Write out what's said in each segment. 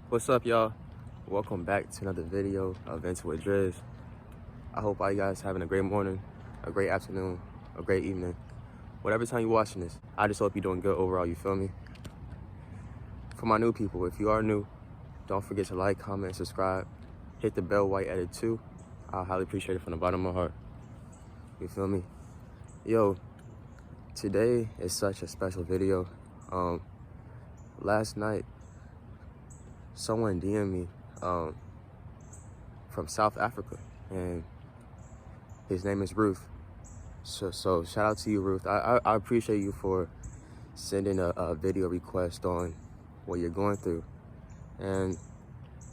What's up, y'all? Welcome back to another video of Into with Driz. I hope all you guys having a great morning, a great afternoon, a great evening. Whatever time you're watching this, I just hope you're doing good overall, you feel me? For my new people, if you are new, don't forget to like, comment, and subscribe. Hit the bell while you're at it too. I highly appreciate it from the bottom of my heart. You feel me? Yo, today is such a special video. Last night, someone DM'd me from South Africa, and his name is Ruth. So shout out to you, Ruth. I appreciate you for sending a video request on what you're going through. And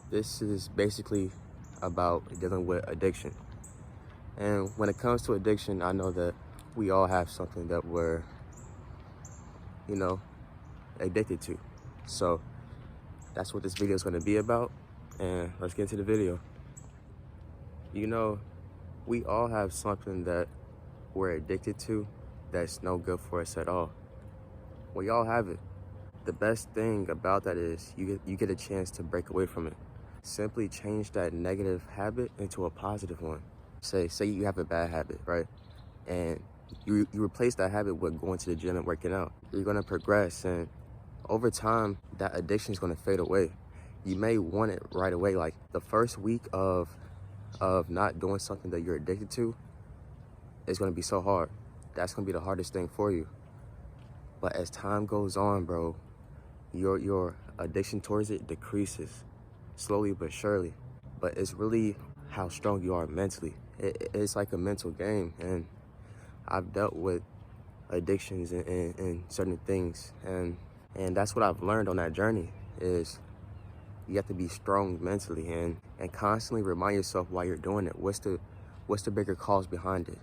this is basically about dealing with addiction. And when it comes to addiction, I know that we all have something that we're, addicted to. So that's what this video is going to be about. And let's get into the video. We all have something that we're addicted to that's no good for us at all. We all have it. The best thing about that is you get a chance to break away from it. Simply change that negative habit into a positive one. Say you have a bad habit, right? And you replace that habit with going to the gym and working out. You're gonna progress, and over time, that addiction is gonna fade away. You may want it right away, like the first week of not doing something that you're addicted to is gonna be so hard. That's gonna be the hardest thing for you. But as time goes on, bro, your addiction towards it decreases slowly but surely. But it's really how strong you are mentally. It's like a mental game, and I've dealt with addictions and certain things, and that's what I've learned on that journey is you have to be strong mentally and constantly remind yourself why you're doing it. What's the bigger cause behind it?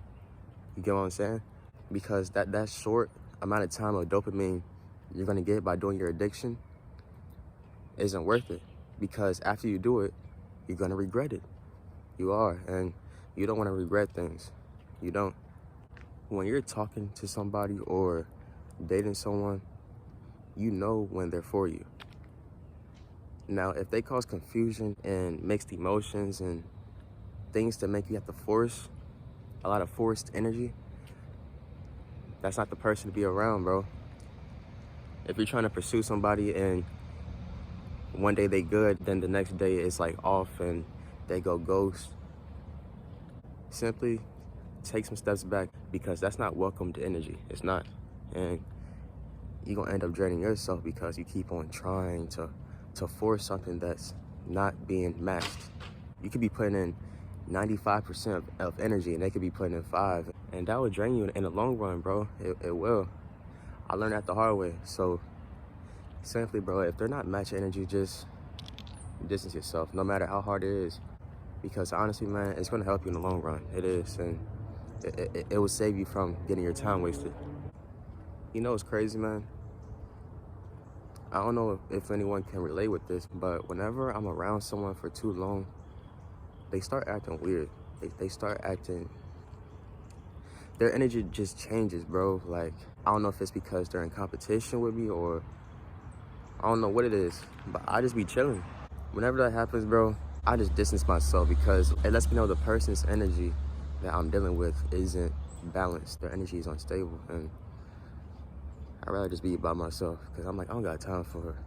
You get what I'm saying? Because that short amount of time of dopamine you're gonna get by doing your addiction isn't worth it. Because after you do it, you're gonna regret it. You are, and you don't wanna regret things. You don't. When you're talking to somebody or dating someone, you know when they're for you. Now, if they cause confusion and mixed emotions and things to make you have to force a lot of forced energy, that's not the person to be around, bro. If you're trying to pursue somebody and one day they good, then the next day it's like off and they go ghost, simply take some steps back, because that's not welcomed energy. It's not. And you're gonna end up draining yourself because you keep on trying to force something that's not being matched. You could be putting in 95% of energy and they could be putting in 5, and that will drain you in the long run, bro. It will. I learned that the hard way. So simply, bro, if they're not matching energy, just distance yourself, no matter how hard it is. Because honestly, man, it's gonna help you in the long run. It is, and it will save you from getting your time wasted. You know what's crazy, man? I don't know if anyone can relate with this, but whenever I'm around someone for too long, they start acting weird. They start acting, their energy just changes, bro. Like, I don't know if it's because they're in competition with me or I don't know what it is, but I just be chilling. Whenever that happens, bro, I just distance myself, because it lets me know the person's energy that I'm dealing with isn't balanced. Their energy is unstable, and I'd rather just be by myself, because I'm like, I don't got time for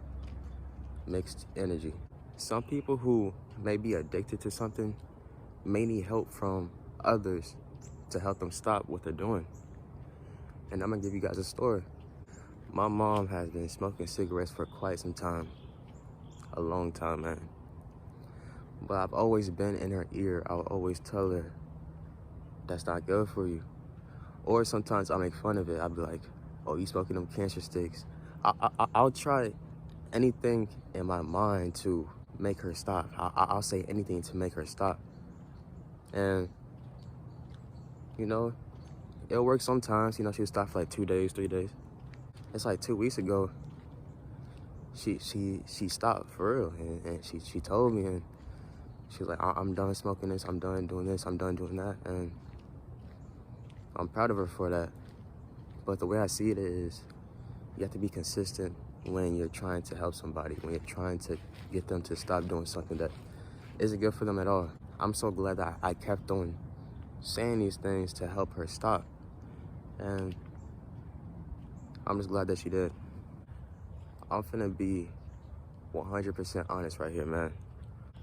mixed energy. Some people who may be addicted to something may need help from others to help them stop what they're doing. And I'm gonna give you guys a story. My mom has been smoking cigarettes for quite some time. A long time, man. But I've always been in her ear. I'll always tell her, that's not good for you. Or sometimes I'll make fun of it. I'll be like, oh, you smoking them cancer sticks. I'll try anything in my mind to make her stop. I'll say anything to make her stop. And, it'll work sometimes. She'll stop for like 2 days, 3 days. It's like 2 weeks ago, she stopped for real. And she told me, and she was like, I'm done smoking this, I'm done doing this, I'm done doing that. And I'm proud of her for that. But the way I see it is, you have to be consistent when you're trying to help somebody, when you're trying to get them to stop doing something that isn't good for them at all. I'm so glad that I kept on saying these things to help her stop. And I'm just glad that she did. I'm finna be 100% honest right here, man.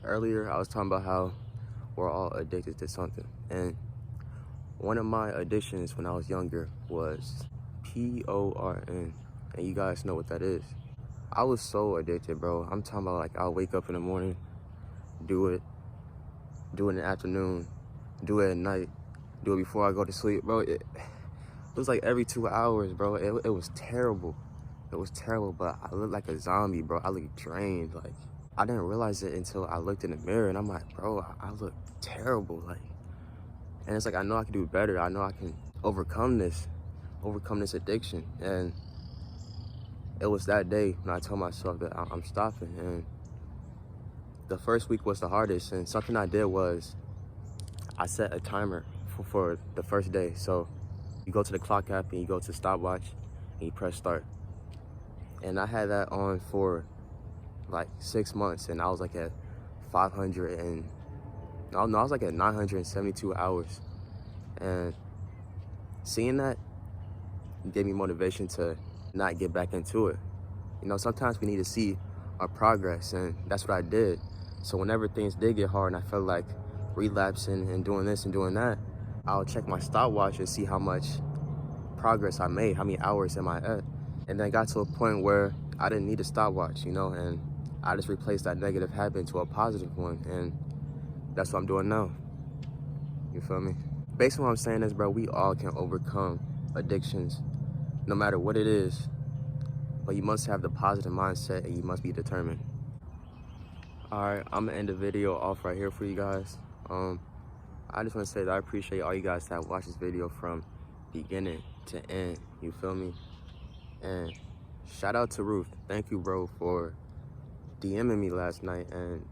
Earlier, I was talking about how we're all addicted to something. And one of my addictions when I was younger was PORN. And you guys know what that is. I was so addicted, bro. I'm talking about like I'll wake up in the morning, do it in the afternoon, do it at night, do it before I go to sleep, bro. It was like every 2 hours, bro. It was terrible. It was terrible, but I looked like a zombie, bro. I looked drained. Like, I didn't realize it until I looked in the mirror and I'm like, bro, I look terrible. Like, and it's like, I know I can do better. I know I can overcome this addiction. And it was that day when I told myself that I'm stopping. And the first week was the hardest. And something I did was I set a timer for the first day. So you go to the clock app and you go to stopwatch and you press start. And I had that on for like 6 months, and I was like at 500 and I was like at 972 hours. And seeing that gave me motivation to not get back into it. You know, sometimes we need to see our progress, and that's what I did. So whenever things did get hard and I felt like relapsing and doing this and doing that, I'll check my stopwatch and see how much progress I made, how many hours am I at. And then I got to a point where I didn't need a stopwatch, you know, and I just replaced that negative habit into a positive one, and that's what I'm doing now. You feel me? Basically what I'm saying is, bro, we all can overcome addictions, no matter what it is, but you must have the positive mindset and you must be determined. All right, I'm gonna end the video off right here for you guys. I just want to say that I appreciate all you guys that watch this video from beginning to end. You feel me? And shout out to Ruth. Thank you, bro, for DMing me last night and,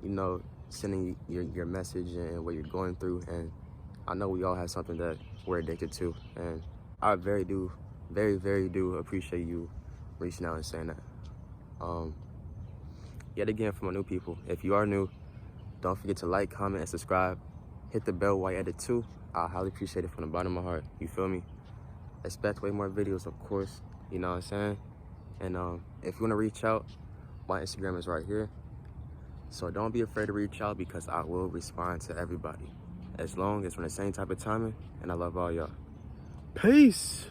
you know, sending your message and what you're going through. And I know we all have something that we're addicted to. And I very do appreciate you reaching out and saying that. Yet again, for my new people, if you are new, don't forget to like, comment, and subscribe. Hit the bell while you're at it too. I highly appreciate it from the bottom of my heart. You feel me? Expect way more videos, of course. You know what I'm saying? And if you want to reach out, my Instagram is right here. So don't be afraid to reach out because I will respond to everybody. As long as we're in the same type of timing, and I love all y'all. Peace!